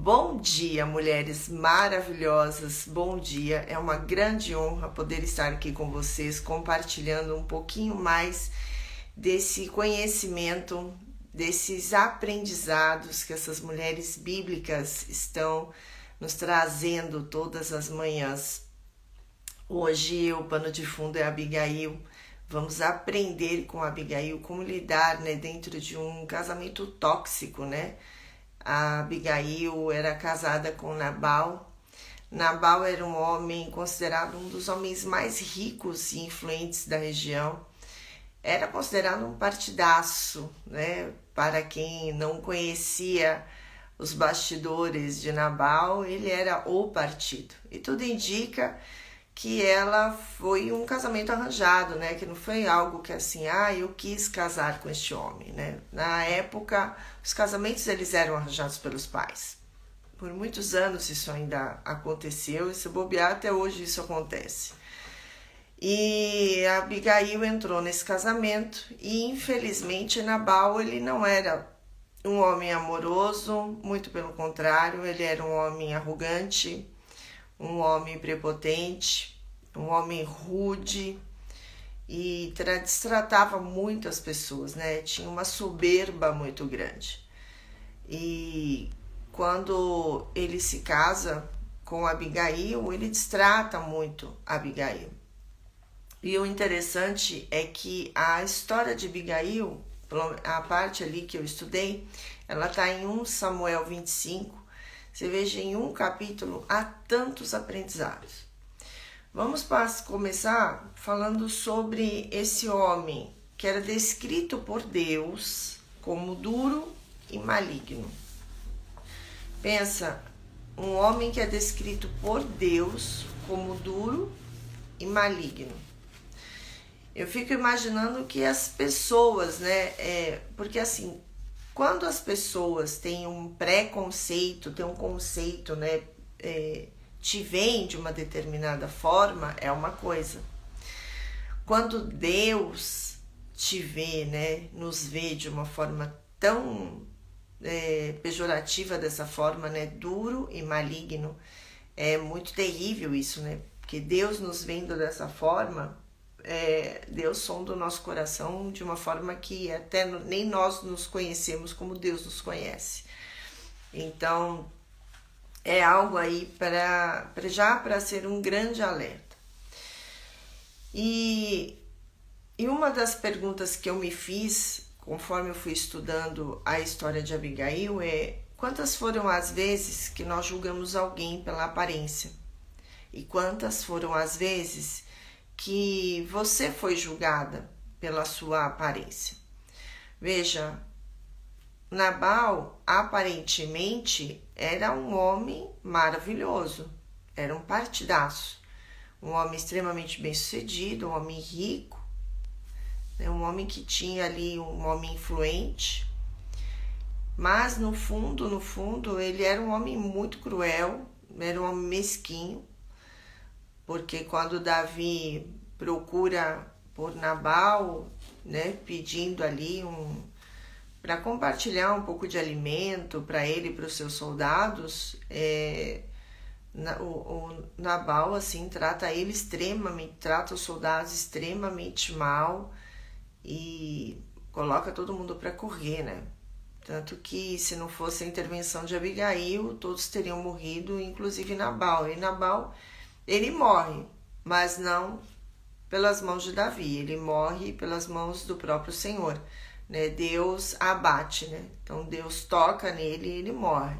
Bom dia, mulheres maravilhosas, bom dia. É uma grande honra poder estar aqui com vocês, compartilhando um pouquinho mais desse conhecimento, desses aprendizados que essas mulheres bíblicas estão nos trazendo todas as manhãs. Hoje o pano de fundo é Abigail. Vamos aprender com Abigail como lidar, dentro de um casamento tóxico, A Abigail era casada com Nabal. Nabal era um homem considerado um dos homens mais ricos e influentes da região. Era considerado um partidaço, Para quem não conhecia os bastidores de Nabal, ele era o partido. E tudo indica que ela foi um casamento arranjado, Que não foi algo que assim, eu quis casar com este homem, Na época, os casamentos eles eram arranjados pelos pais. Por muitos anos isso ainda aconteceu, e se bobear até hoje isso acontece. E a Abigail entrou nesse casamento e infelizmente Nabal ele não era um homem amoroso, muito pelo contrário, ele era um homem arrogante, um homem prepotente, um homem rude e destratava muito as pessoas, Tinha uma soberba muito grande. E quando ele se casa com Abigail, ele destrata muito Abigail. E o interessante é que a história de Abigail, a parte ali que eu estudei, ela está em 1 Samuel 25. Você veja, em um capítulo há tantos aprendizados. Vamos começar falando sobre esse homem que era descrito por Deus como duro e maligno. Pensa, um homem que é descrito por Deus como duro e maligno. Eu fico imaginando que as pessoas, porque assim, quando as pessoas têm um preconceito, têm um conceito, te veem de uma determinada forma, é uma coisa. Quando Deus te vê, nos vê de uma forma tão pejorativa dessa forma, duro e maligno, é muito terrível isso, Porque Deus nos vendo dessa forma, Deus sonda o nosso coração de uma forma que até nem nós nos conhecemos como Deus nos conhece. Então, é algo aí para ser um grande alerta. E uma das perguntas que eu me fiz, conforme eu fui estudando a história de Abigail, é quantas foram as vezes que nós julgamos alguém pela aparência? E quantas foram as vezes que você foi julgada pela sua aparência? Veja, Nabal aparentemente era um homem maravilhoso, era um partidaço, um homem extremamente bem-sucedido, um homem rico, um homem que tinha ali um homem influente, mas no fundo, ele era um homem muito cruel, era um homem mesquinho, porque quando Davi procura por Nabal, pedindo ali para compartilhar um pouco de alimento para ele e para os seus soldados, o Nabal assim trata os soldados extremamente mal e coloca todo mundo para correr, Tanto que se não fosse a intervenção de Abigail, todos teriam morrido, inclusive Nabal. E Nabal, ele morre, mas não pelas mãos de Davi, ele morre pelas mãos do próprio Senhor, Deus abate, Então Deus toca nele e ele morre.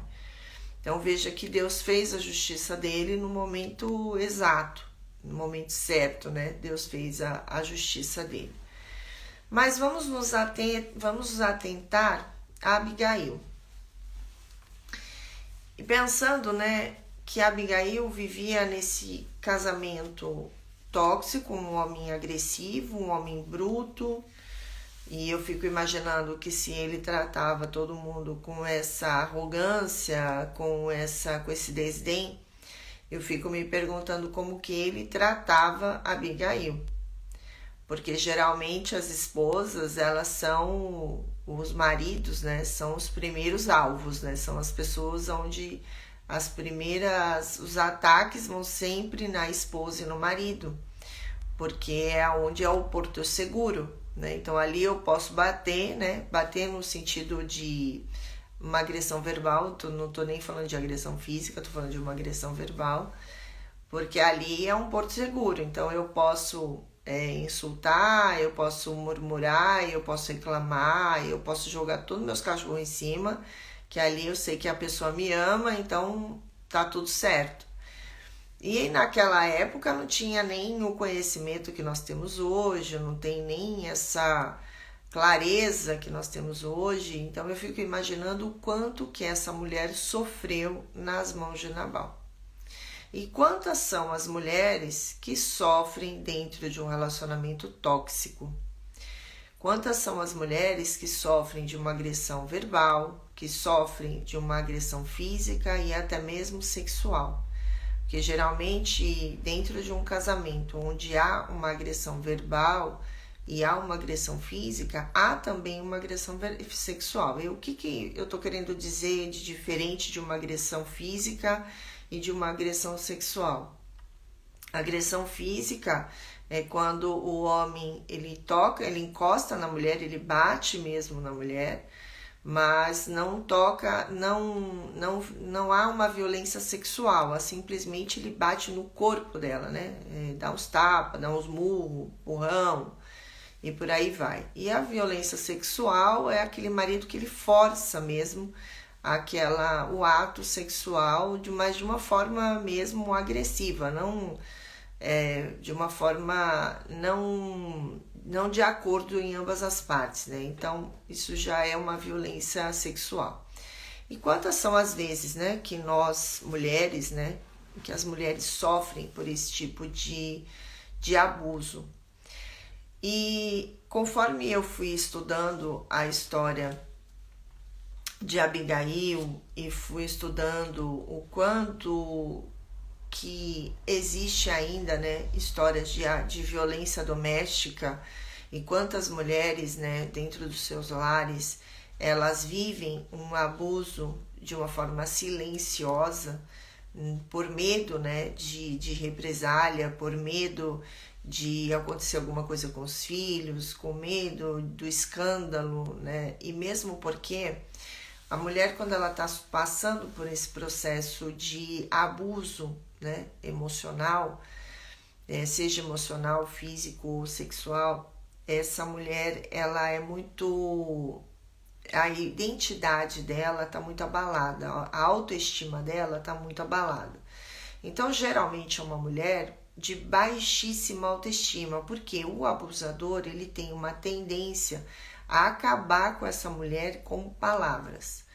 Então veja que Deus fez a justiça dele no momento exato, no momento certo, Deus fez a justiça dele. Mas vamos nos atentar a Abigail. E pensando, que Abigail vivia nesse casamento tóxico, um homem agressivo, um homem bruto, e eu fico imaginando que se ele tratava todo mundo com essa arrogância, com esse desdém, eu fico me perguntando como que ele tratava Abigail. Porque geralmente as esposas, elas são os maridos, né, são os primeiros alvos, né, são as pessoas onde os ataques vão sempre na esposa e no marido, porque é onde é o porto seguro, né? Então ali eu posso bater, né? Bater no sentido de uma agressão verbal, não tô nem falando de agressão física, tô falando de uma agressão verbal, porque ali é um porto seguro, então eu posso insultar, eu posso murmurar, eu posso reclamar, eu posso jogar todos meus cachorros em cima, que ali eu sei que a pessoa me ama, então tá tudo certo. E naquela época não tinha nem o conhecimento que nós temos hoje, não tem nem essa clareza que nós temos hoje, então eu fico imaginando o quanto que essa mulher sofreu nas mãos de Nabal. E quantas são as mulheres que sofrem dentro de um relacionamento tóxico? Quantas são as mulheres que sofrem de uma agressão verbal, que sofrem de uma agressão física e até mesmo sexual? Porque geralmente dentro de um casamento onde há uma agressão verbal e há uma agressão física, há também uma agressão sexual. E o que eu estou querendo dizer de diferente de uma agressão física e de uma agressão sexual? A agressão física é quando o homem ele encosta na mulher, ele bate mesmo na mulher, mas não toca, não há uma violência sexual, simplesmente ele bate no corpo dela, né? Dá uns tapas, dá uns murros, empurrão e por aí vai. E a violência sexual é aquele marido que ele força mesmo o ato sexual, mas de uma forma mesmo agressiva, não de uma forma não de acordo em ambas as partes, né? Então, isso já é uma violência sexual. E quantas são as vezes, né, que nós, mulheres, né, que as mulheres sofrem por esse tipo de abuso? E conforme eu fui estudando a história de Abigail e fui estudando o quanto que existe ainda, né, histórias de violência doméstica e quantas mulheres, né, dentro dos seus lares, elas vivem um abuso de uma forma silenciosa, por medo, né, de represália, por medo de acontecer alguma coisa com os filhos, com medo do escândalo, né, e mesmo porque a mulher, quando ela está passando por esse processo de abuso, né, emocional, seja emocional, físico ou sexual, essa mulher, ela é muito... a identidade dela está muito abalada, a autoestima dela está muito abalada. Então, geralmente é uma mulher de baixíssima autoestima, porque o abusador, ele tem uma tendência a acabar com essa mulher com palavras.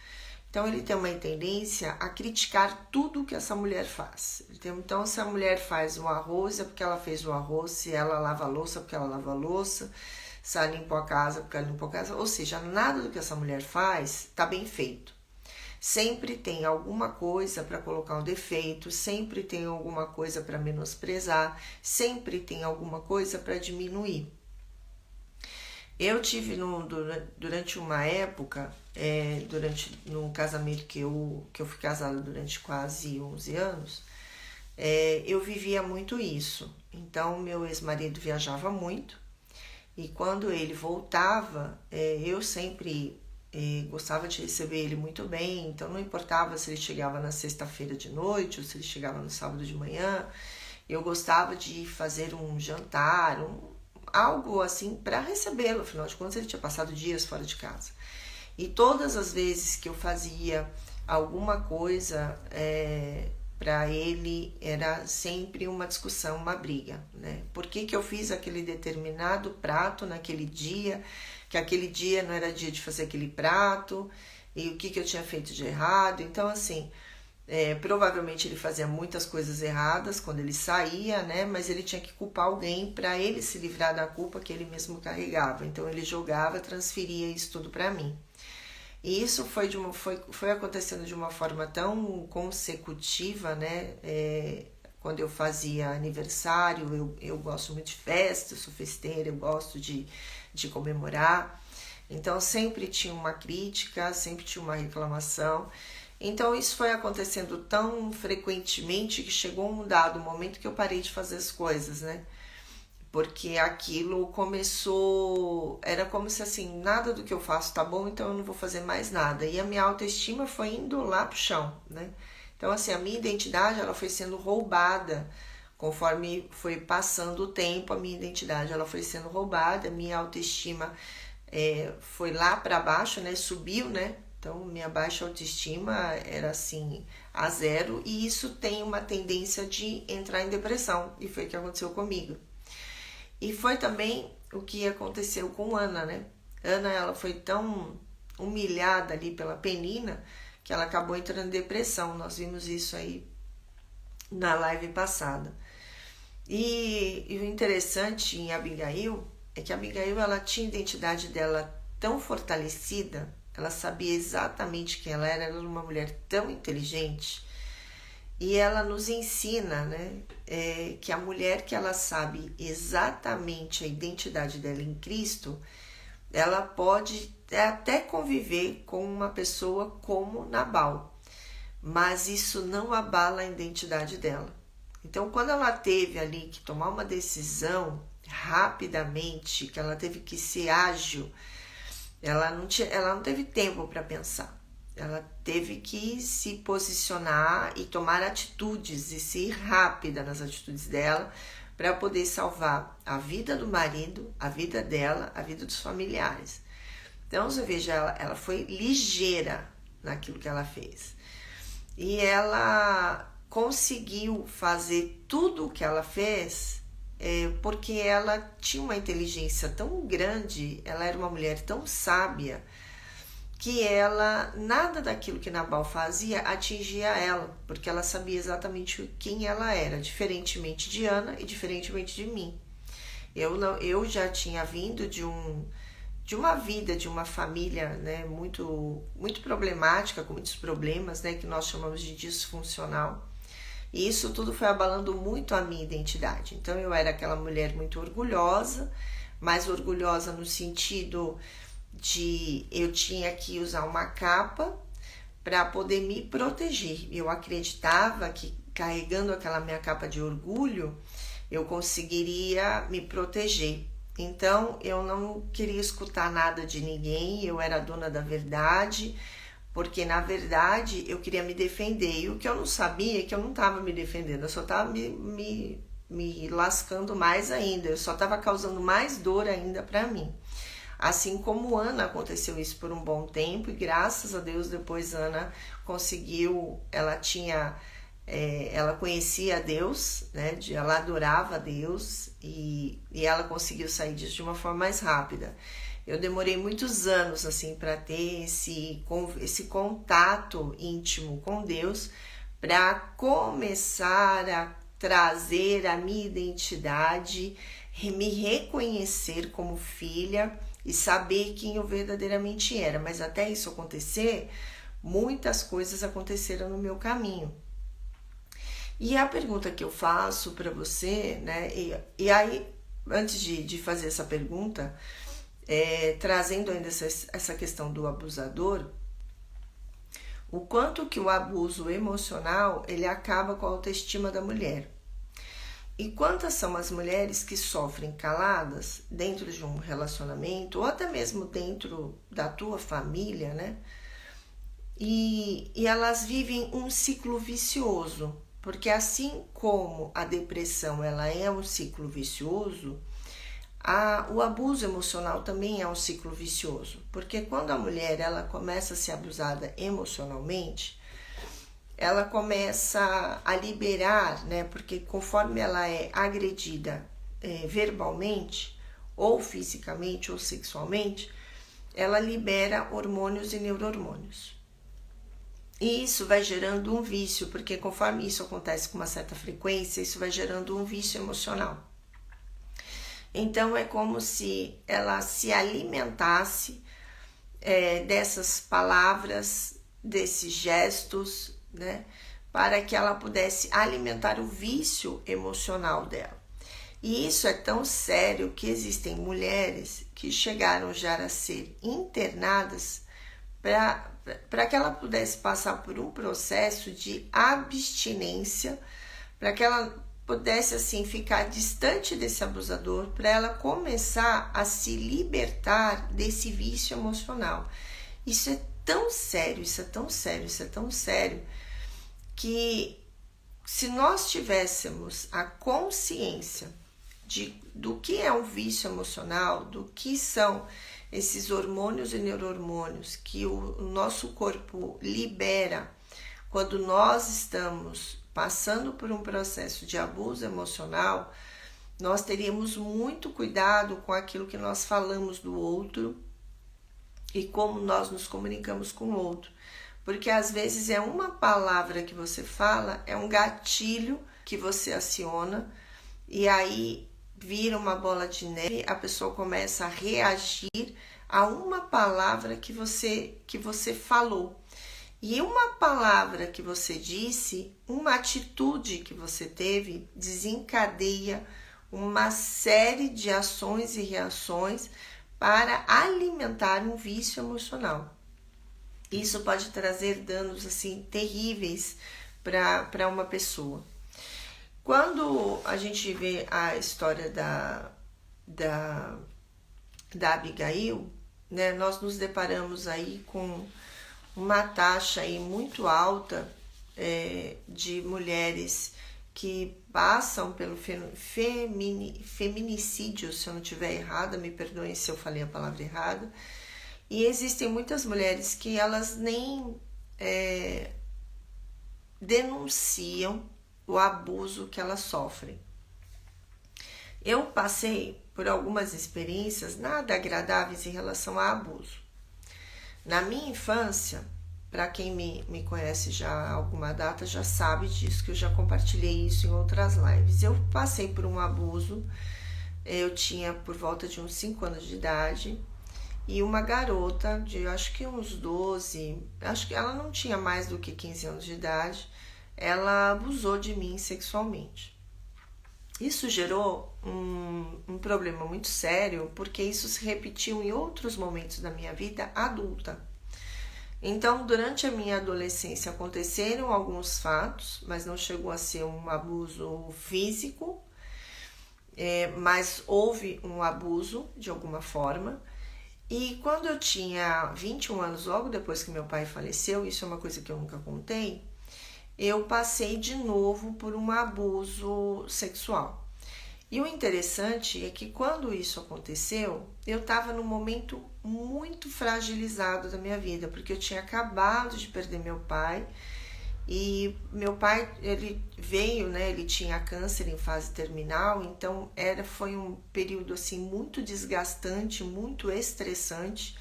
Então, ele tem uma tendência a criticar tudo que essa mulher faz. Então, se a mulher faz o arroz, é porque ela fez o arroz. Se ela lava a louça, é porque ela lava a louça. Se ela limpou a casa, é porque ela limpou a casa. Ou seja, nada do que essa mulher faz está bem feito. Sempre tem alguma coisa para colocar um defeito, sempre tem alguma coisa para menosprezar, sempre tem alguma coisa para diminuir. Eu tive durante uma época, num casamento que eu fui casada durante quase 11 anos, eu vivia muito isso. Então, meu ex-marido viajava muito e quando ele voltava, eu sempre gostava de receber ele muito bem. Então, não importava se ele chegava na sexta-feira de noite ou se ele chegava no sábado de manhã, eu gostava de fazer um jantar, algo assim para recebê-lo, afinal de contas ele tinha passado dias fora de casa. E todas as vezes que eu fazia alguma coisa para ele, era sempre uma discussão, uma briga, né? Por que eu fiz aquele determinado prato naquele dia, que aquele dia não era dia de fazer aquele prato, e o que eu tinha feito de errado. Então, assim, provavelmente ele fazia muitas coisas erradas quando ele saía, né? Mas ele tinha que culpar alguém para ele se livrar da culpa que ele mesmo carregava. Então ele jogava, transferia isso tudo para mim. E isso foi acontecendo de uma forma tão consecutiva, né? Quando eu fazia aniversário, eu gosto muito de festa, eu sou festeira, eu gosto de comemorar. Então sempre tinha uma crítica, sempre tinha uma reclamação. Então isso foi acontecendo tão frequentemente que chegou um dado momento que eu parei de fazer as coisas, né? Porque aquilo começou, era como se assim, nada do que eu faço tá bom, então eu não vou fazer mais nada. E a minha autoestima foi indo lá pro chão, né? Então assim, a minha identidade, ela foi sendo roubada. Conforme foi passando o tempo, a minha identidade, ela foi sendo roubada, a minha autoestima foi lá para baixo, né? Subiu, né? Então, minha baixa autoestima era assim, a zero, e isso tem uma tendência de entrar em depressão, e foi o que aconteceu comigo. E foi também o que aconteceu com Ana, né? Ana, ela foi tão humilhada ali pela Penina que ela acabou entrando em depressão. Nós vimos isso aí na live passada. E o interessante em Abigail é que a Abigail, ela tinha a identidade dela tão fortalecida, ela sabia exatamente quem ela era uma mulher tão inteligente, e ela nos ensina, né, que a mulher que ela sabe exatamente a identidade dela em Cristo, ela pode até conviver com uma pessoa como Nabal, mas isso não abala a identidade dela. Então, quando ela teve ali que tomar uma decisão rapidamente, que ela teve que ser ágil, ela não teve tempo para pensar. Ela teve que se posicionar e tomar atitudes e ser rápida nas atitudes dela para poder salvar a vida do marido, a vida dela, a vida dos familiares. Então, você veja, ela foi ligeira naquilo que ela fez. E ela conseguiu fazer tudo o que ela fez porque ela tinha uma inteligência tão grande, ela era uma mulher tão sábia, que ela, nada daquilo que Nabal fazia atingia ela, porque ela sabia exatamente quem ela era, diferentemente de Ana e diferentemente de mim. Eu já tinha vindo de uma vida, de uma família, né, muito problemática, com muitos problemas, né, que nós chamamos de disfuncional. E isso tudo foi abalando muito a minha identidade. Então eu era aquela mulher muito orgulhosa, mas orgulhosa no sentido de eu tinha que usar uma capa para poder me proteger. Eu acreditava que carregando aquela minha capa de orgulho, eu conseguiria me proteger. Então eu não queria escutar nada de ninguém, eu era dona da verdade, porque na verdade eu queria me defender. E o que eu não sabia é que eu não estava me defendendo, eu só estava me lascando mais ainda, eu só estava causando mais dor ainda para mim. Assim como Ana, aconteceu isso por um bom tempo, e graças a Deus depois Ana conseguiu, ela conhecia a Deus, né? Ela adorava a Deus, e ela conseguiu sair disso de uma forma mais rápida. Eu demorei muitos anos assim para ter esse contato íntimo com Deus, para começar a trazer a minha identidade, me reconhecer como filha e saber quem eu verdadeiramente era. Mas até isso acontecer, muitas coisas aconteceram no meu caminho. E a pergunta que eu faço para você, né? E aí, antes de fazer essa pergunta, trazendo ainda essa questão do abusador, o quanto que o abuso emocional ele acaba com a autoestima da mulher. E quantas são as mulheres que sofrem caladas dentro de um relacionamento, ou até mesmo dentro da tua família, né? E elas vivem um ciclo vicioso, porque assim como a depressão ela é um ciclo vicioso, o abuso emocional também é um ciclo vicioso, porque quando a mulher ela começa a ser abusada emocionalmente, ela começa a liberar, né? Porque conforme ela é agredida verbalmente, ou fisicamente, ou sexualmente, ela libera hormônios e neurohormônios. E isso vai gerando um vício, porque conforme isso acontece com uma certa frequência, isso vai gerando um vício emocional. Então é como se ela se alimentasse dessas palavras, desses gestos, né, para que ela pudesse alimentar o vício emocional dela. E isso é tão sério que existem mulheres que chegaram já a ser internadas para que ela pudesse passar por um processo de abstinência, para que ela pudesse assim ficar distante desse abusador, para ela começar a se libertar desse vício emocional. Isso é tão sério, isso é tão sério, isso é tão sério, que se nós tivéssemos a consciência do que é um vício emocional, do que são esses hormônios e neurohormônios que o nosso corpo libera quando nós estamos passando por um processo de abuso emocional, nós teríamos muito cuidado com aquilo que nós falamos do outro e como nós nos comunicamos com o outro. Porque às vezes é uma palavra que você fala, é um gatilho que você aciona e aí vira uma bola de neve, a pessoa começa a reagir a uma palavra que você falou. E uma palavra que você disse, uma atitude que você teve, desencadeia uma série de ações e reações para alimentar um vício emocional. Isso pode trazer danos assim terríveis para uma pessoa. Quando a gente vê a história da Abigail, né, nós nos deparamos aí com uma taxa aí muito alta de mulheres que passam pelo feminicídio, se eu não estiver errada, me perdoem se eu falei a palavra errada. E existem muitas mulheres que elas nem denunciam o abuso que elas sofrem. Eu passei por algumas experiências nada agradáveis em relação a abuso. Na minha infância, para quem me conhece já há alguma data, já sabe disso, que eu já compartilhei isso em outras lives. Eu passei por um abuso, eu tinha por volta de uns 5 anos de idade, e uma garota de acho que uns 12, acho que ela não tinha mais do que 15 anos de idade, ela abusou de mim sexualmente. Isso gerou um problema muito sério, porque isso se repetiu em outros momentos da minha vida adulta. Então, durante a minha adolescência aconteceram alguns fatos, mas não chegou a ser um abuso físico, mas houve um abuso de alguma forma. E quando eu tinha 21 anos, logo depois que meu pai faleceu, isso é uma coisa que eu nunca contei, eu passei de novo por um abuso sexual. E o interessante é que quando isso aconteceu, eu estava num momento muito fragilizado da minha vida, porque eu tinha acabado de perder meu pai, e meu pai, ele veio, né, ele tinha câncer em fase terminal, então foi um período assim muito desgastante, muito estressante,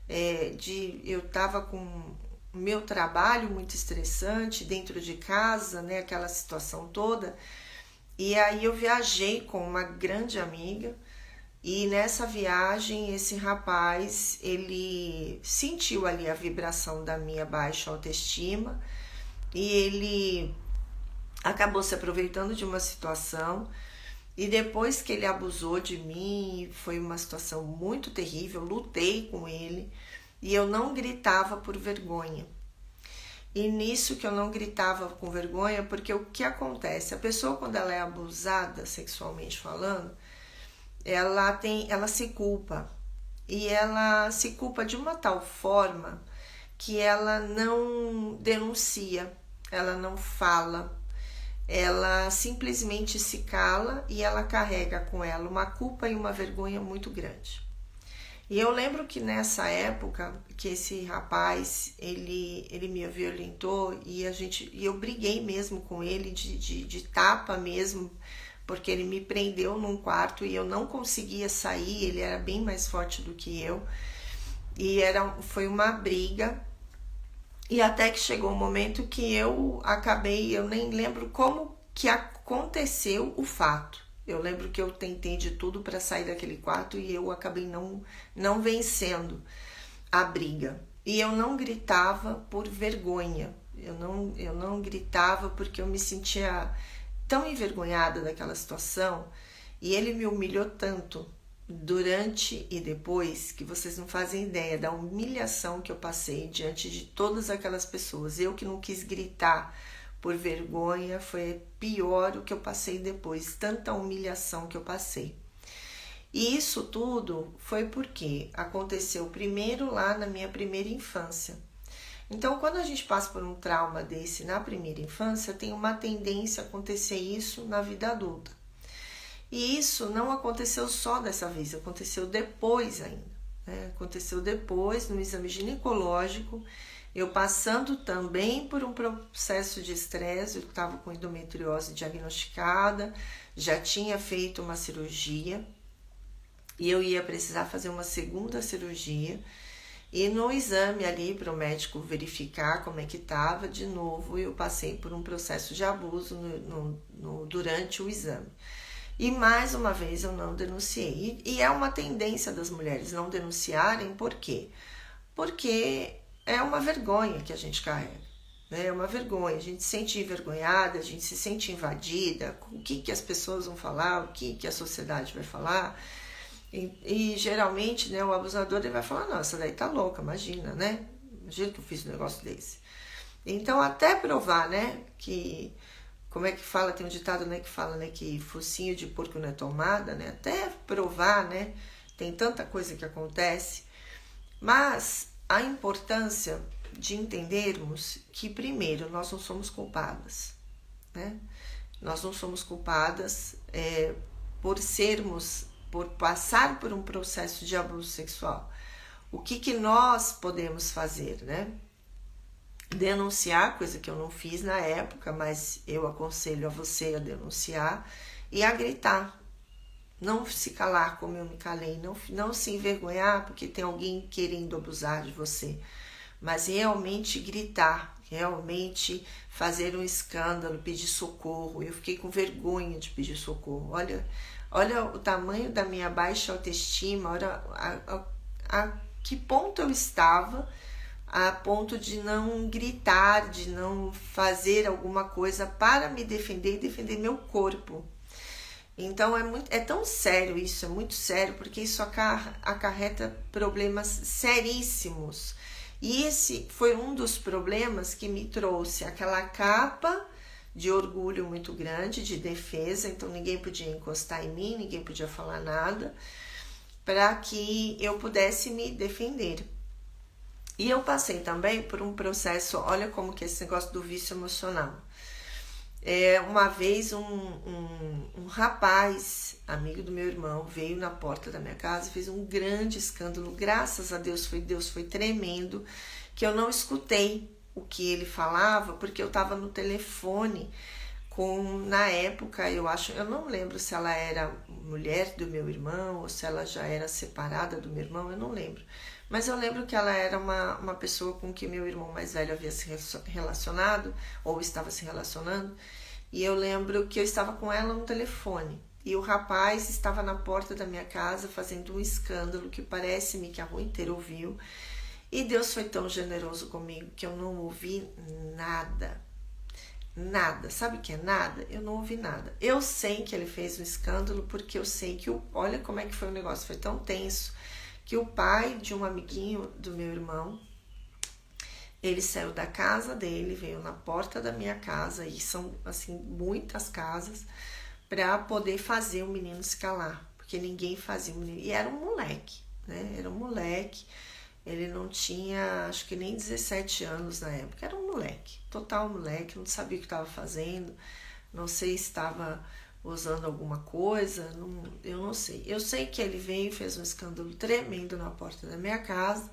eu estava com meu trabalho muito estressante dentro de casa, né, aquela situação toda. E aí eu viajei com uma grande amiga, e nessa viagem esse rapaz, ele sentiu ali a vibração da minha baixa autoestima, e ele acabou se aproveitando de uma situação, e depois que ele abusou de mim, foi uma situação muito terrível, lutei com ele, e eu não gritava por vergonha. E nisso que eu não gritava com vergonha, porque o que acontece? A pessoa, quando ela é abusada sexualmente falando, ela se culpa. E ela se culpa de uma tal forma que ela não denuncia, ela não fala, ela simplesmente se cala e ela carrega com ela uma culpa e uma vergonha muito grande. E eu lembro que nessa época que esse rapaz, ele me violentou e eu briguei mesmo com ele de tapa mesmo, porque ele me prendeu num quarto e eu não conseguia sair, ele era bem mais forte do que eu. E foi uma briga, e até que chegou um momento que eu nem lembro como que aconteceu o fato. Eu lembro que eu tentei de tudo para sair daquele quarto e eu acabei não vencendo a briga. E eu não gritava por vergonha, eu não gritava porque eu me sentia tão envergonhada daquela situação E ele me humilhou tanto durante e depois que vocês não fazem ideia da humilhação que eu passei diante de todas aquelas pessoas. Eu que não quis gritar por vergonha, foi pior o que eu passei depois, tanta humilhação que eu passei. E isso tudo foi porque aconteceu primeiro lá na minha primeira infância. Então, quando a gente passa por um trauma desse na primeira infância, tem uma tendência a acontecer isso na vida adulta. E isso não aconteceu só dessa vez, aconteceu depois ainda. Né? Aconteceu depois, no exame ginecológico, eu passando também por um processo de estresse, eu estava com endometriose diagnosticada, já tinha feito uma cirurgia, e eu ia precisar fazer uma segunda cirurgia. E no exame ali, para o médico verificar como é que estava, de novo eu passei por um processo de abuso durante o exame. E mais uma vez eu não denunciei. E é uma tendência das mulheres não denunciarem, por quê? Porque é uma vergonha que a gente carrega. Né? É uma vergonha, a gente se sente envergonhada, a gente se sente invadida, o que as pessoas vão falar, o que a sociedade vai falar. E geralmente, né, o abusador ele vai falar, não, essa daí tá louca, imagina, né? Imagina que eu fiz um negócio desse. Então, até provar, né, que, como é que fala, tem um ditado, né, que fala, né, que focinho de porco não é tomada, né? Até provar, né, tem tanta coisa que acontece. Mas a importância de entendermos que, primeiro, nós não somos culpadas, né? Nós não somos culpadas por passar por um processo de abuso sexual. O que nós podemos fazer, né? Denunciar, coisa que eu não fiz na época, mas eu aconselho a você a denunciar e a gritar. Não se calar como eu me calei, não se envergonhar porque tem alguém querendo abusar de você, mas realmente gritar, realmente fazer um escândalo, pedir socorro. Eu fiquei com vergonha de pedir socorro. Olha o tamanho da minha baixa autoestima, olha a que ponto eu estava, a ponto de não gritar, de não fazer alguma coisa para me defender e defender meu corpo. Então é tão sério isso, é muito sério, porque isso acarreta problemas seríssimos. E esse foi um dos problemas que me trouxe aquela capa de orgulho muito grande, de defesa, então ninguém podia encostar em mim, ninguém podia falar nada, para que eu pudesse me defender. E eu passei também por um processo, olha como que é esse negócio do vício emocional. Uma vez um rapaz, amigo do meu irmão, veio na porta da minha casa e fez um grande escândalo. Graças a Deus foi tremendo, que eu não escutei o que ele falava, porque eu estava no telefone na época, eu não lembro se ela era mulher do meu irmão ou se ela já era separada do meu irmão, eu não lembro. Mas eu lembro que ela era uma pessoa com que meu irmão mais velho havia se relacionado, ou estava se relacionando, e eu lembro que eu estava com ela no telefone, e o rapaz estava na porta da minha casa fazendo um escândalo que parece-me que a rua inteira ouviu, e Deus foi tão generoso comigo que eu não ouvi nada. Nada. Sabe o que é nada? Eu não ouvi nada. Eu sei que ele fez um escândalo porque eu sei que olha como é que foi o negócio, foi tão tenso que o pai de um amiguinho do meu irmão, ele saiu da casa dele, veio na porta da minha casa, e são assim muitas casas, para poder fazer o menino se calar, porque ninguém fazia o menino, e era um moleque, né? Era um moleque. Ele não tinha, acho que nem 17 anos na época, era um moleque, total moleque, não sabia o que estava fazendo, não sei se estava usando alguma coisa, eu não sei. Eu sei que ele veio e fez um escândalo tremendo na porta da minha casa,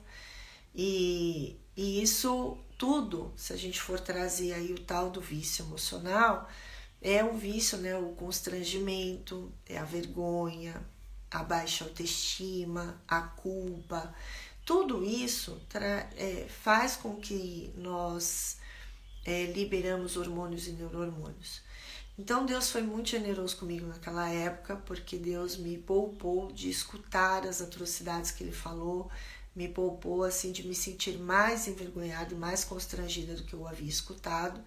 e isso tudo, se a gente for trazer aí o tal do vício emocional, é um vício, né? O constrangimento, é a vergonha, a baixa autoestima, a culpa. Tudo isso faz com que nós liberamos hormônios e neurohormônios. Então Deus foi muito generoso comigo naquela época, porque Deus me poupou de escutar as atrocidades que Ele falou, me poupou assim de me sentir mais envergonhada e mais constrangida do que eu havia escutado,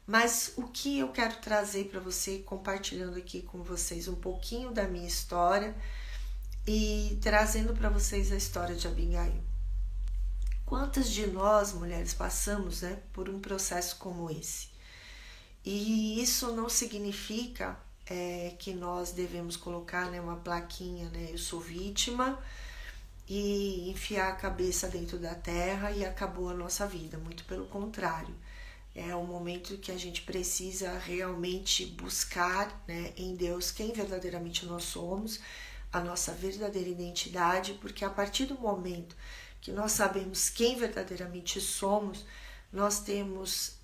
Mas o que eu quero trazer para você, compartilhando aqui com vocês um pouquinho da minha história e trazendo para vocês a história de Abigail. Quantas de nós, mulheres, passamos, né, por um processo como esse? E isso não significa que nós devemos colocar, né, uma plaquinha, né, eu sou vítima, e enfiar a cabeça dentro da terra e acabou a nossa vida. Muito pelo contrário. É um momento que a gente precisa realmente buscar, né, em Deus quem verdadeiramente nós somos, a nossa verdadeira identidade, porque a partir do momento que nós sabemos quem verdadeiramente somos, nós temos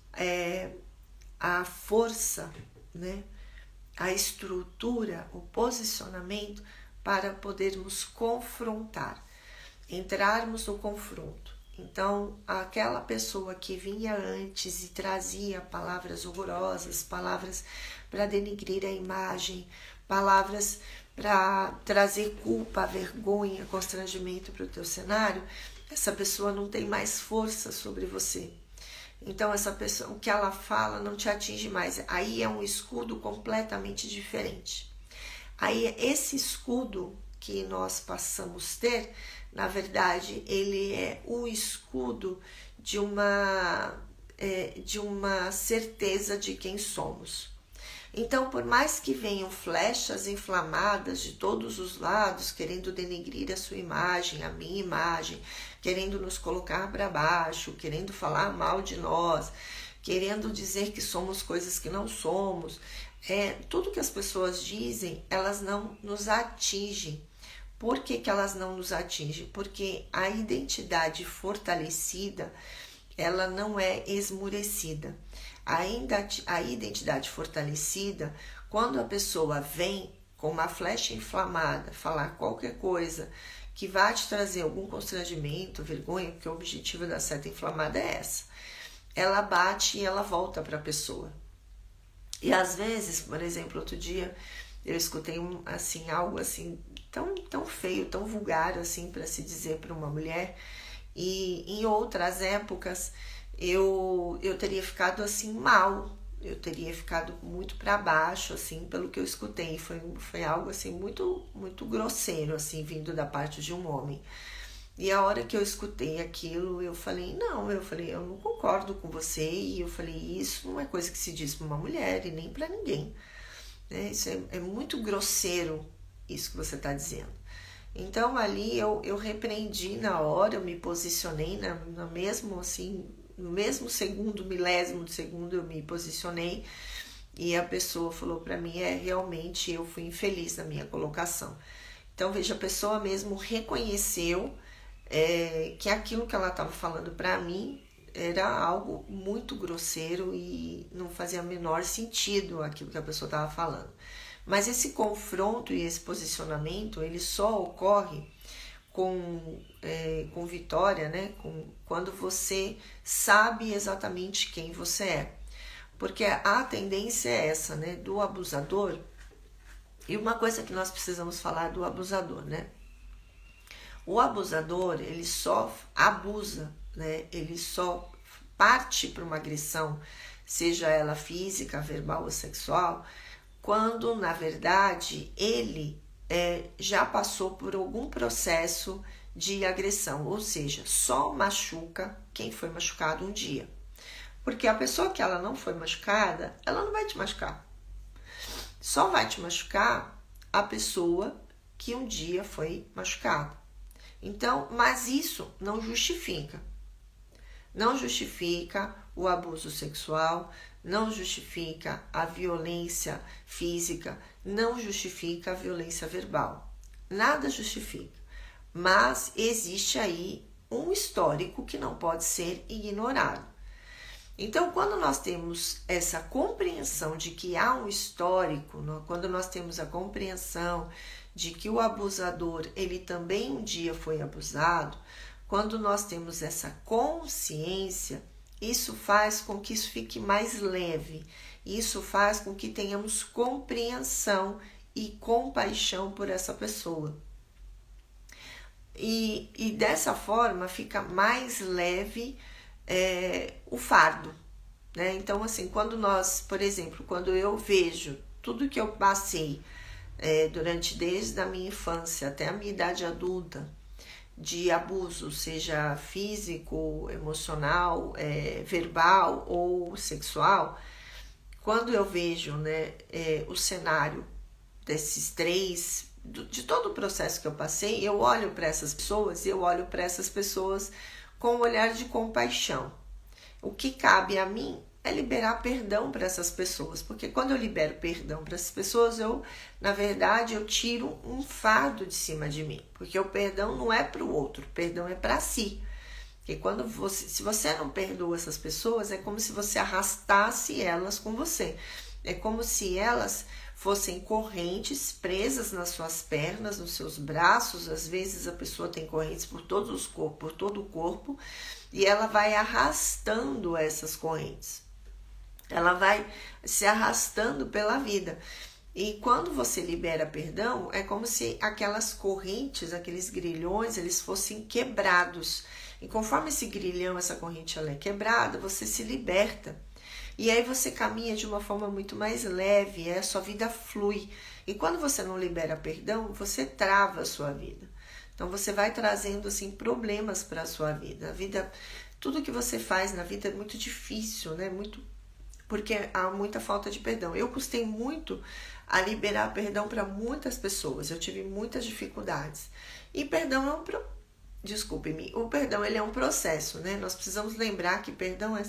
a força, né, a estrutura, o posicionamento para podermos confrontar, entrarmos no confronto. Então, aquela pessoa que vinha antes e trazia palavras horrorosas, palavras para denigrir a imagem, palavras para trazer culpa, vergonha, constrangimento para o teu cenário, essa pessoa não tem mais força sobre você. Então, essa pessoa, o que ela fala não te atinge mais. Aí é um escudo completamente diferente. Aí, esse escudo que nós passamos a ter, na verdade, ele é o escudo de uma certeza de quem somos. Então, por mais que venham flechas inflamadas de todos os lados, querendo denegrir a sua imagem, a minha imagem, querendo nos colocar para baixo, querendo falar mal de nós, querendo dizer que somos coisas que não somos, tudo que as pessoas dizem, elas não nos atingem. Por que elas não nos atingem? Porque a identidade fortalecida, ela não é esmurecida. A identidade fortalecida, quando a pessoa vem com uma flecha inflamada, falar qualquer coisa que vai te trazer algum constrangimento, vergonha, porque o objetivo da seta inflamada é essa. Ela bate e ela volta para a pessoa. E às vezes, por exemplo, outro dia eu escutei algo assim tão feio, tão vulgar assim para se dizer para uma mulher, e em outras épocas eu teria ficado assim mal, eu teria ficado muito para baixo assim pelo que eu escutei. Foi algo assim muito grosseiro assim vindo da parte de um homem. E a hora que eu escutei aquilo, eu falei, eu não concordo com você, e eu falei, isso não é coisa que se diz para uma mulher e nem para ninguém. Isso é muito grosseiro, isso que você está dizendo. Então ali eu repreendi na hora, eu me posicionei no mesmo segundo, milésimo de segundo eu me posicionei, e a pessoa falou para mim, realmente eu fui infeliz na minha colocação. Então veja, a pessoa mesmo reconheceu que aquilo que ela estava falando para mim era algo muito grosseiro e não fazia o menor sentido aquilo que a pessoa estava falando. Mas esse confronto e esse posicionamento, ele só ocorre com vitória, né? Quando você sabe exatamente quem você é. Porque a tendência é essa, né? Do abusador. E uma coisa que nós precisamos falar do abusador, né? O abusador, ele só abusa, né? Ele só parte para uma agressão, seja ela física, verbal ou sexual, quando, na verdade, ele já passou por algum processo de agressão, ou seja, só machuca quem foi machucado um dia. Porque a pessoa que ela não foi machucada, ela não vai te machucar. Só vai te machucar a pessoa que um dia foi machucada. Então, mas isso não justifica. Não justifica o abuso sexual, não justifica a violência física, não justifica a violência verbal. Nada justifica. Mas existe aí um histórico que não pode ser ignorado. Então, quando nós temos essa compreensão de que há um histórico, quando nós temos a compreensão de que o abusador, ele também um dia foi abusado, quando nós temos essa consciência, isso faz com que isso fique mais leve, isso faz com que tenhamos compreensão e compaixão por essa pessoa. E dessa forma fica mais leve o fardo, né? Então, assim, quando nós, por exemplo, quando eu vejo tudo que eu passei desde a minha infância até a minha idade adulta, de abuso, seja físico, emocional, verbal ou sexual, quando eu vejo, né, o cenário desses três, de todo o processo que eu passei, eu olho para essas pessoas e eu olho para essas pessoas com um olhar de compaixão. O que cabe a mim é liberar perdão para essas pessoas, porque quando eu libero perdão para essas pessoas, na verdade, eu tiro um fardo de cima de mim, porque o perdão não é para o outro, o perdão é para si. Porque se você não perdoa essas pessoas, é como se você arrastasse elas com você. É como se elas fossem correntes presas nas suas pernas, nos seus braços. Às vezes a pessoa tem correntes por todo o corpo, e ela vai arrastando essas correntes. Ela vai se arrastando pela vida. E quando você libera perdão, é como se aquelas correntes, aqueles grilhões, eles fossem quebrados. E conforme esse grilhão, essa corrente, ela é quebrada, você se liberta. E aí você caminha de uma forma muito mais leve, a sua vida flui. E quando você não libera perdão, você trava a sua vida. Então você vai trazendo assim problemas para a sua vida. A vida, tudo que você faz na vida é muito difícil, né? Porque há muita falta de perdão. Eu custei muito a liberar perdão para muitas pessoas. Eu tive muitas dificuldades. E perdão é desculpe-me, o perdão ele é um processo, né? Nós precisamos lembrar que perdão é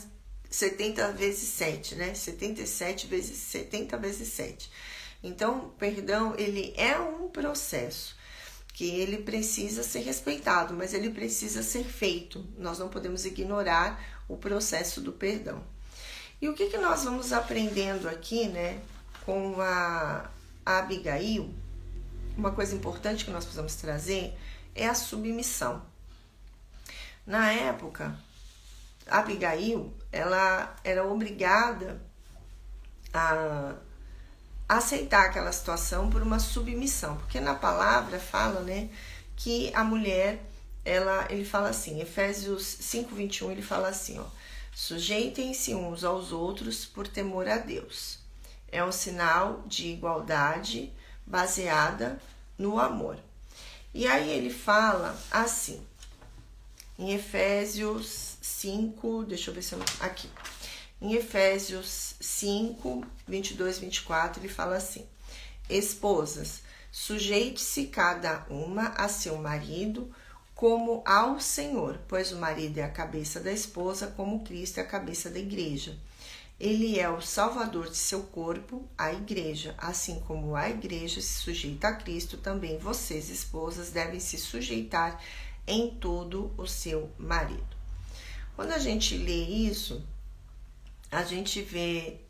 70 vezes 7, né? 77 vezes 70 vezes 7. Então, perdão, ele é um processo que ele precisa ser respeitado, mas ele precisa ser feito. Nós não podemos ignorar o processo do perdão. E o que nós vamos aprendendo aqui, né, com a Abigail? Uma coisa importante que nós precisamos trazer é a submissão. Na época, Abigail, ela era obrigada a aceitar aquela situação por uma submissão, porque na palavra fala, né, que a mulher, ele fala assim, Efésios 5:21, ele fala assim, ó, sujeitem-se uns aos outros por temor a Deus. É um sinal de igualdade baseada no amor. E aí ele fala assim, em Efésios 5, deixa eu ver se eu... Aqui. Em Efésios 5, 22, 24, ele fala assim, esposas, sujeite-se cada uma a seu marido como ao Senhor, pois o marido é a cabeça da esposa, como Cristo é a cabeça da igreja. Ele é o salvador de seu corpo, a igreja. Assim como a igreja se sujeita a Cristo, também vocês, esposas, devem se sujeitar em tudo o seu marido. Quando a gente lê isso, a gente vê,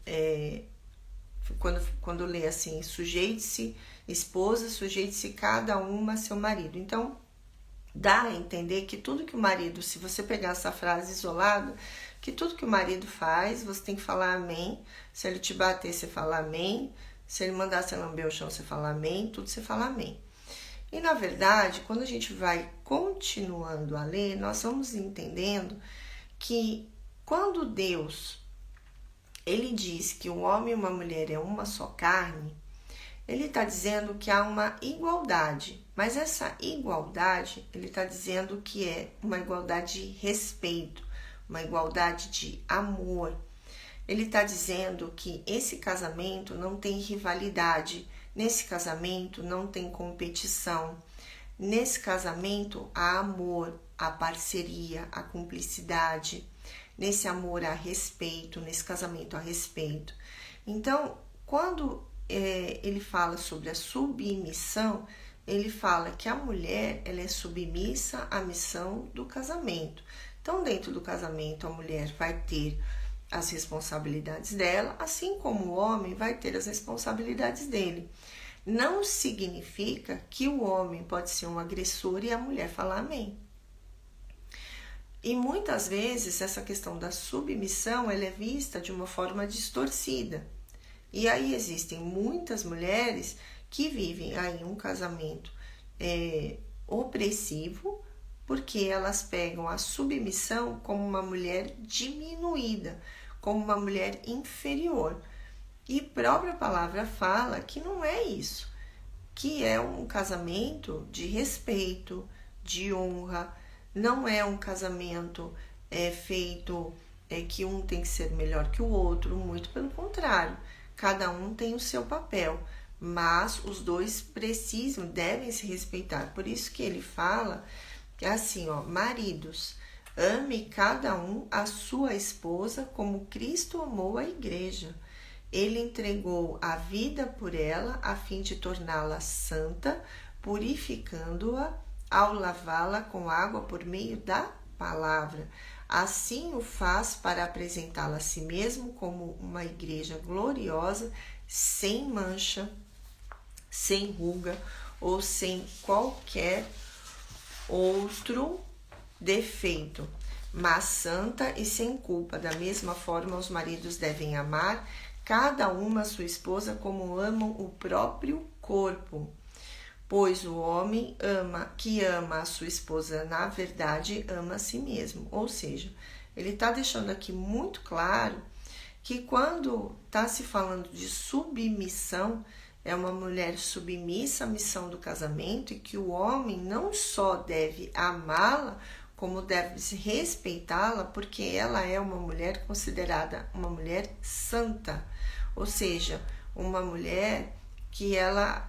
quando lê assim, sujeite-se, esposa, sujeite-se cada uma a seu marido. Então, dá a entender que tudo que o marido, se você pegar essa frase isolada, que tudo que o marido faz, você tem que falar amém. Se ele te bater, você fala amém. Se ele mandar você lamber o chão, você fala amém. Tudo você fala amém. E na verdade, quando a gente vai continuando a ler, nós vamos entendendo que quando Deus, ele diz que um homem e uma mulher é uma só carne, ele está dizendo que há uma igualdade, mas essa igualdade, ele está dizendo que é uma igualdade de respeito, uma igualdade de amor. Ele está dizendo que esse casamento não tem rivalidade, nesse casamento não tem competição, nesse casamento há amor, há parceria, há cumplicidade, nesse amor há respeito, nesse casamento há respeito. Então, quando ele fala sobre a submissão, ele fala que a mulher ela é submissa à missão do casamento. Então, dentro do casamento, a mulher vai ter as responsabilidades dela, assim como o homem vai ter as responsabilidades dele. Não significa que o homem pode ser um agressor e a mulher falar amém. E muitas vezes essa questão da submissão ela é vista de uma forma distorcida. E aí existem muitas mulheres que vivem aí um casamento opressivo, porque elas pegam a submissão como uma mulher diminuída, como uma mulher inferior. E a própria palavra fala que não é isso, que é um casamento de respeito, de honra, não é um casamento feito que um tem que ser melhor que o outro, muito pelo contrário, cada um tem o seu papel, mas os dois devem se respeitar. Por isso que ele fala que assim, maridos, ame cada um a sua esposa como Cristo amou a igreja. Ele entregou a vida por ela a fim de torná-la santa, purificando-a ao lavá-la com água por meio da palavra. Assim o faz para apresentá-la a si mesmo como uma igreja gloriosa, sem mancha, sem ruga ou sem qualquer outro defeito, mas santa e sem culpa. Da mesma forma, os maridos devem amar cada uma a sua esposa como amam o próprio corpo. Pois o homem que ama a sua esposa, na verdade, ama a si mesmo. Ou seja, ele está deixando aqui muito claro que quando está se falando de submissão, é uma mulher submissa à missão do casamento, e que o homem não só deve amá-la, como deve respeitá-la, porque ela é uma mulher considerada uma mulher santa, ou seja, uma mulher que ela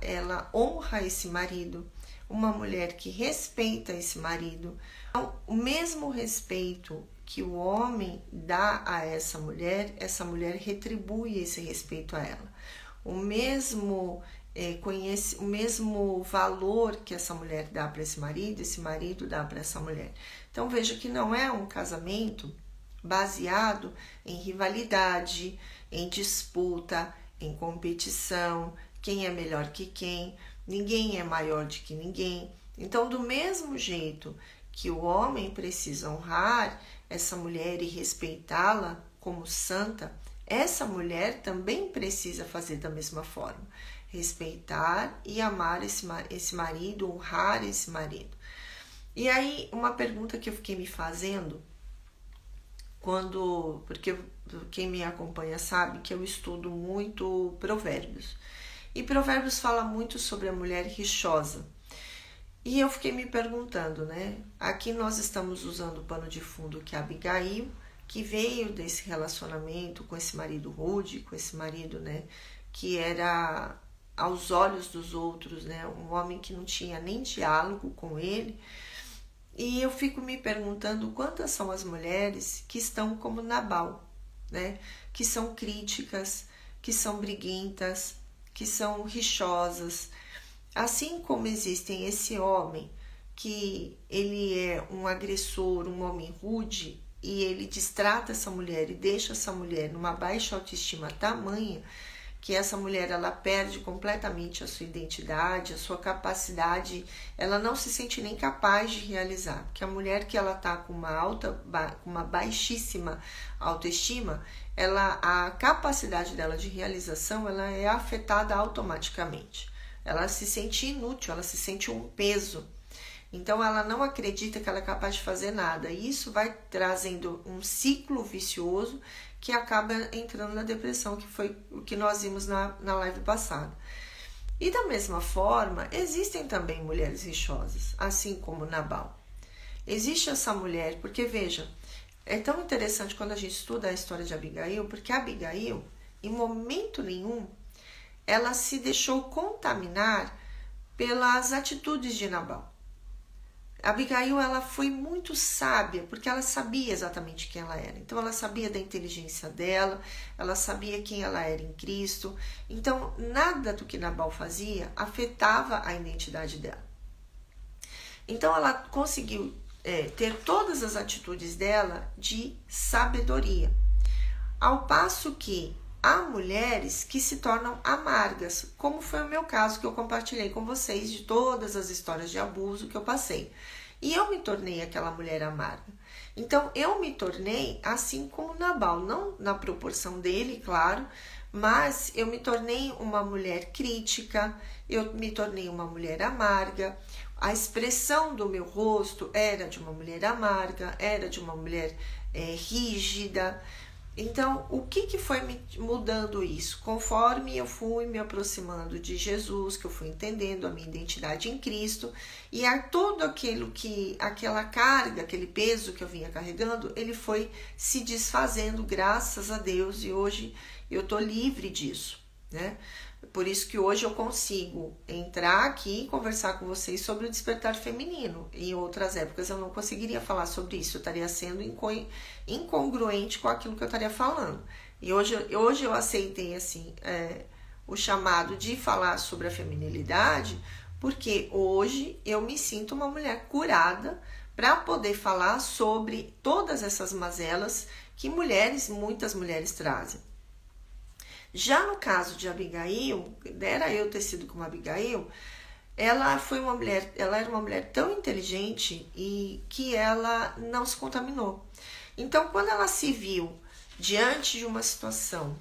honra esse marido, uma mulher que respeita esse marido. Então, o mesmo respeito que o homem dá a essa mulher retribui esse respeito a ela. O mesmo valor que essa mulher dá para esse marido dá para essa mulher. Então veja que não é um casamento baseado em rivalidade, em disputa, em competição, quem é melhor que quem, ninguém é maior do que ninguém. Então, do mesmo jeito que o homem precisa honrar essa mulher e respeitá-la como santa, essa mulher também precisa fazer da mesma forma, respeitar e amar esse marido, honrar esse marido. E aí, uma pergunta que eu fiquei me fazendo, porque quem me acompanha sabe que eu estudo muito Provérbios, e Provérbios fala muito sobre a mulher rixosa. E eu fiquei me perguntando, né? Aqui nós estamos usando o pano de fundo que é Abigail, que veio desse relacionamento com esse marido rude, com esse marido, né, que era aos olhos dos outros, né, um homem que não tinha nem diálogo com ele. E eu fico me perguntando quantas são as mulheres que estão como Nabal, né, que são críticas, que são briguentas, que são rixosas. Assim como existem esse homem que ele é um agressor, um homem rude, e ele destrata essa mulher e deixa essa mulher numa baixa autoestima tamanha que essa mulher ela perde completamente a sua identidade, a sua capacidade, ela não se sente nem capaz de realizar, porque a mulher que ela está com uma baixíssima autoestima, a capacidade dela de realização ela é afetada automaticamente, ela se sente inútil, ela se sente um peso. Então, ela não acredita que ela é capaz de fazer nada. E isso vai trazendo um ciclo vicioso que acaba entrando na depressão, que foi o que nós vimos na live passada. E da mesma forma, existem também mulheres rixosas, assim como Nabal. Existe essa mulher, porque veja, é tão interessante quando a gente estuda a história de Abigail, porque Abigail, em momento nenhum, ela se deixou contaminar pelas atitudes de Nabal. Abigail, ela foi muito sábia, porque ela sabia exatamente quem ela era. Então, ela sabia da inteligência dela, ela sabia quem ela era em Cristo. Então, nada do que Nabal fazia afetava a identidade dela. Então, ela conseguiu ter todas as atitudes dela de sabedoria. Ao passo que há mulheres que se tornam amargas, como foi o meu caso que eu compartilhei com vocês de todas as histórias de abuso que eu passei. E eu me tornei aquela mulher amarga. Então, eu me tornei assim como Nabal, não na proporção dele, claro, mas eu me tornei uma mulher crítica, eu me tornei uma mulher amarga. A expressão do meu rosto era de uma mulher amarga, era de uma mulher rígida. Então, o que foi mudando isso? Conforme eu fui me aproximando de Jesus, que eu fui entendendo a minha identidade em Cristo, e todo aquela carga, aquele peso que eu vinha carregando, ele foi se desfazendo, graças a Deus, e hoje eu estou livre disso, né? Por isso que hoje eu consigo entrar aqui e conversar com vocês sobre o despertar feminino. Em outras épocas eu não conseguiria falar sobre isso, eu estaria sendo incongruente com aquilo que eu estaria falando. E hoje eu aceitei assim, o chamado de falar sobre a feminilidade, porque hoje eu me sinto uma mulher curada para poder falar sobre todas essas mazelas que muitas mulheres trazem. Já no caso de Abigail, dera eu ter sido como Abigail, ela era uma mulher tão inteligente e que ela não se contaminou. Então, quando ela se viu diante de uma situação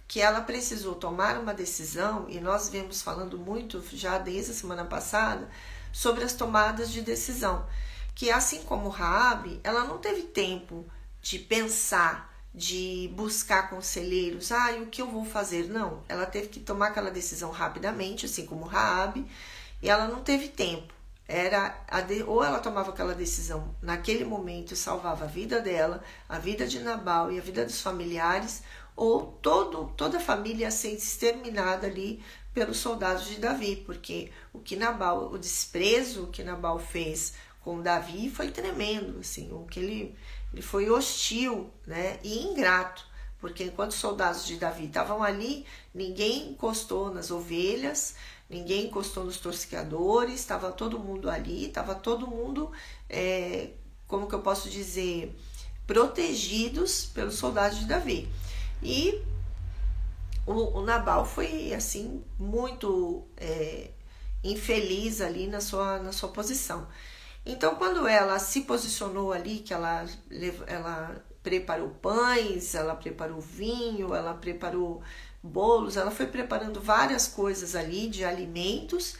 que ela precisou tomar uma decisão, e nós vemos falando muito já desde a semana passada sobre as tomadas de decisão, que assim como Raabe, ela não teve tempo de pensar, de buscar conselheiros, o que eu vou fazer? Não, ela teve que tomar aquela decisão rapidamente, assim como Raabe, e ela não teve tempo. Ou ela tomava aquela decisão naquele momento e salvava a vida dela, a vida de Nabal e a vida dos familiares, ou toda a família ia ser exterminada ali pelos soldados de Davi, porque o desprezo que Nabal fez com Davi foi tremendo, assim, ele foi hostil, né, e ingrato, porque enquanto os soldados de Davi estavam ali, ninguém encostou nas ovelhas, ninguém encostou nos torcedores, estava todo mundo ali, estava todo mundo, como que eu posso dizer, protegidos pelos soldados de Davi. E o Nabal foi, assim, muito infeliz ali na sua posição. Então, quando ela se posicionou ali, que ela preparou pães, ela preparou vinho, ela preparou bolos, ela foi preparando várias coisas ali de alimentos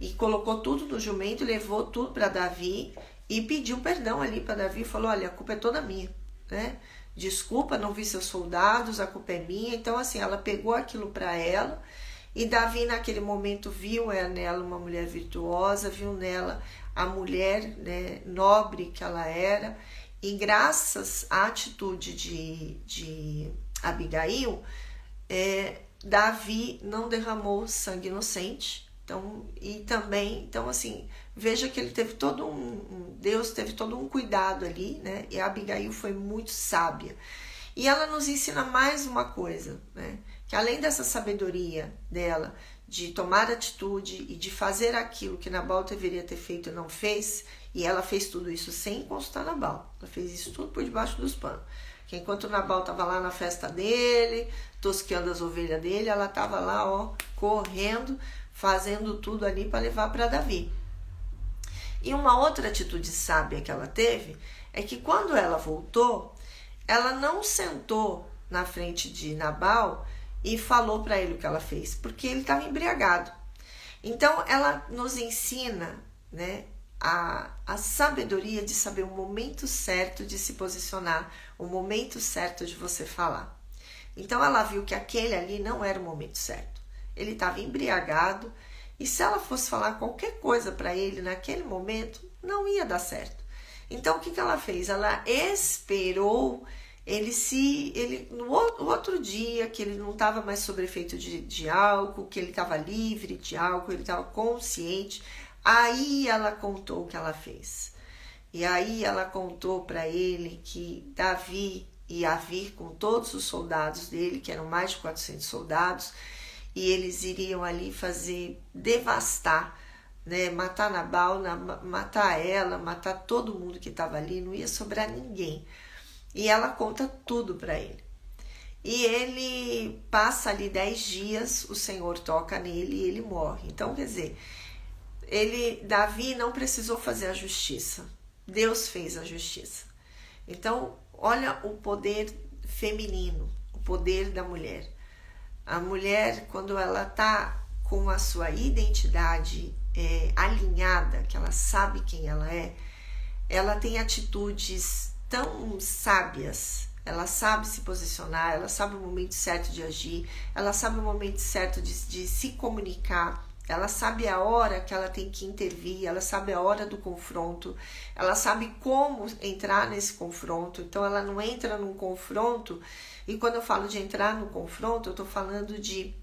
e colocou tudo no jumento, levou tudo para Davi e pediu perdão ali para Davi e falou: olha, a culpa é toda minha, né? Desculpa, não vi seus soldados, a culpa é minha. Então, assim, ela pegou aquilo para ela. E Davi, naquele momento, viu nela uma mulher virtuosa, viu nela a mulher, né, nobre que ela era. E graças à atitude de Abigail, Davi não derramou sangue inocente. Então, assim, veja que ele teve Deus teve todo um cuidado ali, né? E a Abigail foi muito sábia. E ela nos ensina mais uma coisa, né? Que além dessa sabedoria dela de tomar atitude e de fazer aquilo que Nabal deveria ter feito e não fez, e ela fez tudo isso sem consultar Nabal, ela fez isso tudo por debaixo dos panos. Que enquanto Nabal estava lá na festa dele, tosqueando as ovelhas dele, ela estava lá, correndo, fazendo tudo ali para levar para Davi. E uma outra atitude sábia que ela teve é que quando ela voltou, ela não sentou na frente de Nabal e falou para ele o que ela fez, porque ele estava embriagado. Então, ela nos ensina, né, a sabedoria de saber o momento certo de se posicionar, o momento certo de você falar. Então, ela viu que aquele ali não era o momento certo. Ele estava embriagado e se ela fosse falar qualquer coisa para ele naquele momento, não ia dar certo. Então, o que ela fez? Ela esperou no outro dia, que ele não estava mais sob efeito de álcool, que ele estava livre de álcool, ele estava consciente. Aí ela contou o que ela fez. E aí ela contou para ele que Davi ia vir com todos os soldados dele, que eram mais de 400 soldados, e eles iriam ali devastar, né, matar Nabal, matar ela, matar todo mundo que estava ali, não ia sobrar ninguém. E ela conta tudo para ele. E ele passa ali 10 dias, o Senhor toca nele e ele morre. Então, quer dizer, Davi não precisou fazer a justiça. Deus fez a justiça. Então, olha o poder feminino, o poder da mulher. A mulher, quando ela está com a sua identidade alinhada, que ela sabe quem ela tem atitudes tão sábias, ela sabe se posicionar, ela sabe o momento certo de agir, ela sabe o momento certo de se comunicar, ela sabe a hora que ela tem que intervir, ela sabe a hora do confronto, ela sabe como entrar nesse confronto. Então ela não entra num confronto, e quando eu falo de entrar no confronto, eu estou falando de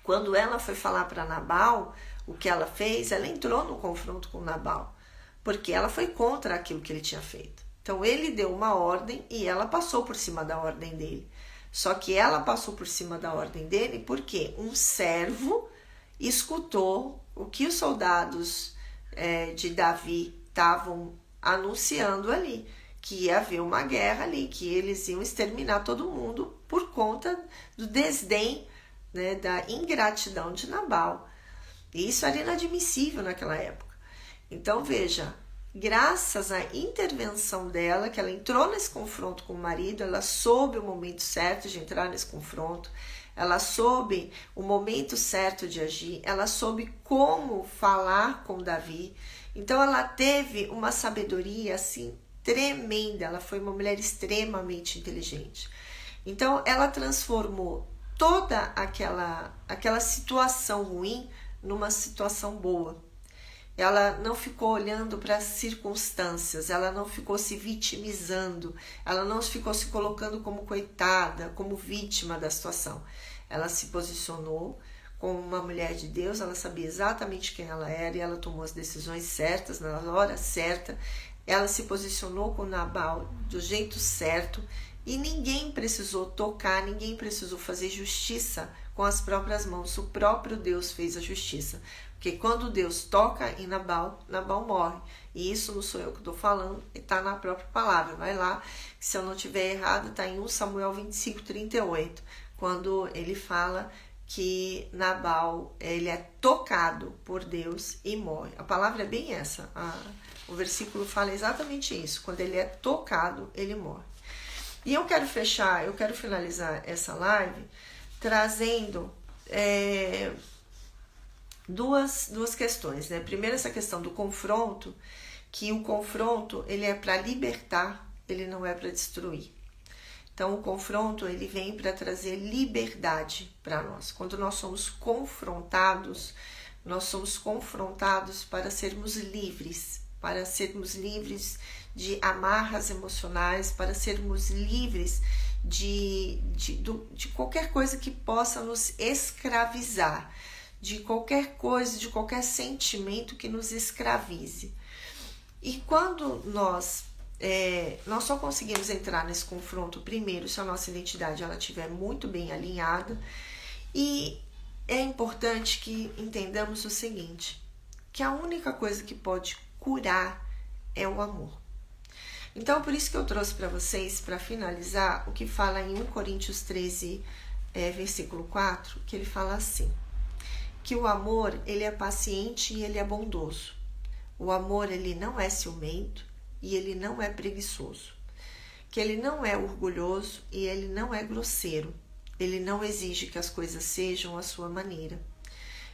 quando ela foi falar para Nabal o que ela fez, ela entrou no confronto com Nabal, porque ela foi contra aquilo que ele tinha feito. Então ele deu uma ordem e ela passou por cima da ordem dele. Só que ela passou por cima da ordem dele porque um servo escutou o que os soldados de Davi estavam anunciando ali, que ia haver uma guerra ali, que eles iam exterminar todo mundo por conta do desdém, né, da ingratidão de Nabal. E isso era inadmissível naquela época. Então veja, graças à intervenção dela, que ela entrou nesse confronto com o marido, ela soube o momento certo de entrar nesse confronto, ela soube o momento certo de agir, ela soube como falar com Davi. Então ela teve uma sabedoria assim tremenda, ela foi uma mulher extremamente inteligente. Então ela transformou toda aquela situação ruim numa situação boa. Ela não ficou olhando para as circunstâncias, ela não ficou se vitimizando, ela não ficou se colocando como coitada, como vítima da situação. Ela se posicionou como uma mulher de Deus, ela sabia exatamente quem ela era e ela tomou as decisões certas, na hora certa. Ela se posicionou com Nabal do jeito certo e ninguém precisou tocar, ninguém precisou fazer justiça com as próprias mãos. O próprio Deus fez a justiça. Porque quando Deus toca em Nabal, Nabal morre. E isso não sou eu que estou falando, está na própria palavra. Vai lá, se eu não estiver errado, está em 1 Samuel 25:38, quando ele fala que Nabal ele é tocado por Deus e morre. A palavra é bem essa. O versículo fala exatamente isso. Quando ele é tocado, ele morre. E eu quero finalizar essa live trazendo duas questões, né? Primeiro, essa questão do confronto, que o confronto ele é para libertar, ele não é para destruir. Então o confronto ele vem para trazer liberdade para nós. Quando nós somos confrontados para sermos livres de amarras emocionais, para sermos livres de qualquer coisa que possa nos escravizar, de qualquer coisa, de qualquer sentimento que nos escravize. E quando nós só conseguimos entrar nesse confronto primeiro se a nossa identidade ela estiver muito bem alinhada. E é importante que entendamos o seguinte, que a única coisa que pode curar é o amor. Então, por isso que eu trouxe para vocês, para finalizar, o que fala em 1 Coríntios 13, versículo 4, que ele fala assim, que o amor, ele é paciente e ele é bondoso. O amor, ele não é ciumento e ele não é preguiçoso. Que ele não é orgulhoso e ele não é grosseiro. Ele não exige que as coisas sejam à sua maneira.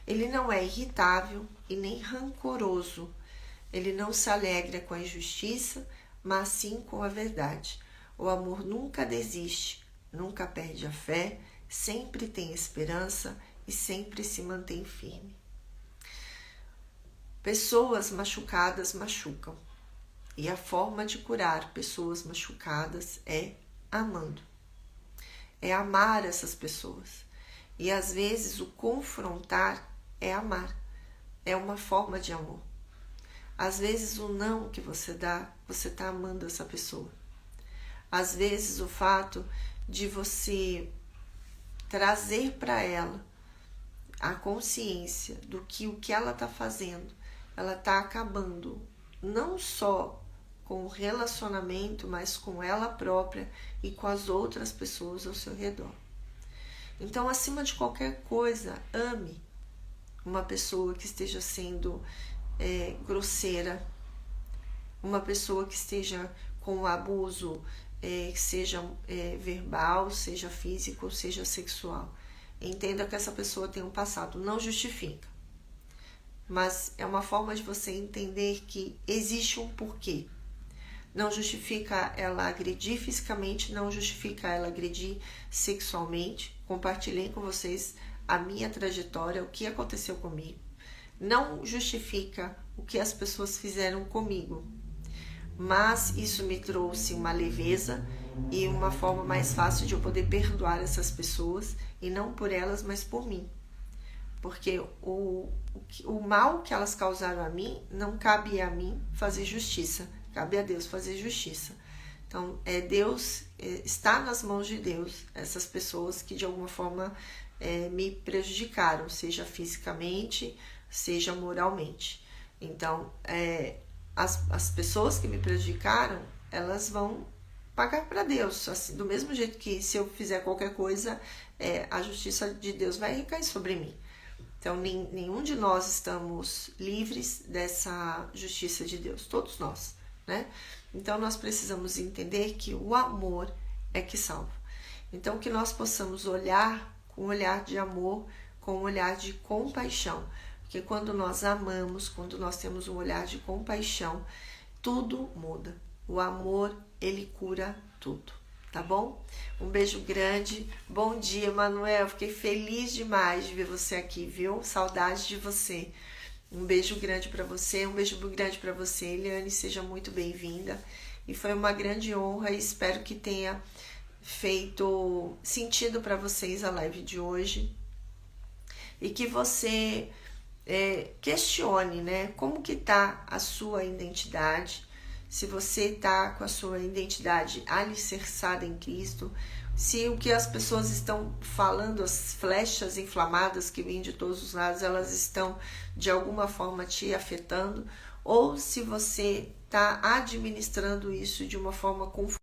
Ele não é irritável e nem rancoroso. Ele não se alegra com a injustiça, mas sim com a verdade. O amor nunca desiste, nunca perde a fé, sempre tem esperança e sempre se mantém firme. Pessoas machucadas machucam. E a forma de curar pessoas machucadas é amando. É amar essas pessoas. E às vezes o confrontar é amar. É uma forma de amor. Às vezes o não que você dá, você está amando essa pessoa. Às vezes o fato de você trazer para ela a consciência do que o que ela está fazendo, ela está acabando não só com o relacionamento, mas com ela própria e com as outras pessoas ao seu redor. Então, acima de qualquer coisa, ame uma pessoa que esteja sendo grosseira, uma pessoa que esteja com abuso, seja verbal, seja físico, seja sexual. Entenda que essa pessoa tem um passado, não justifica, mas é uma forma de você entender que existe um porquê. não justifica ela agredir fisicamente, não justifica ela agredir sexualmente. Compartilhei com vocês a minha trajetória, o que aconteceu comigo. Não justifica o que as pessoas fizeram comigo, mas isso me trouxe uma leveza e uma forma mais fácil de eu poder perdoar essas pessoas, e não por elas, mas por mim. Porque o mal que elas causaram a mim, não cabe a mim fazer justiça, cabe a Deus fazer justiça. Então, está nas mãos de Deus essas pessoas que de alguma forma me prejudicaram, seja fisicamente, seja moralmente. Então, as pessoas que me prejudicaram, elas vão pagar para Deus, assim, do mesmo jeito que se eu fizer qualquer coisa, a justiça de Deus vai recair sobre mim. Então, nenhum de nós estamos livres dessa justiça de Deus, todos nós, né? Então, nós precisamos entender que o amor é que salva. Então, que nós possamos olhar com um olhar de amor, com um olhar de compaixão. Porque quando nós amamos, quando nós temos um olhar de compaixão, tudo muda. O amor, ele cura tudo, tá bom? Um beijo grande. Bom dia, Manuel. Fiquei feliz demais de ver você aqui, viu? Saudade de você. Um beijo grande para você, um beijo grande para você, Eliane. Seja muito bem-vinda. E foi uma grande honra e espero que tenha feito sentido para vocês a live de hoje. E que você questione, né? Como que tá a sua identidade? Se você está com a sua identidade alicerçada em Cristo, se o que as pessoas estão falando, as flechas inflamadas que vêm de todos os lados, elas estão de alguma forma te afetando, ou se você está administrando isso de uma forma confusa.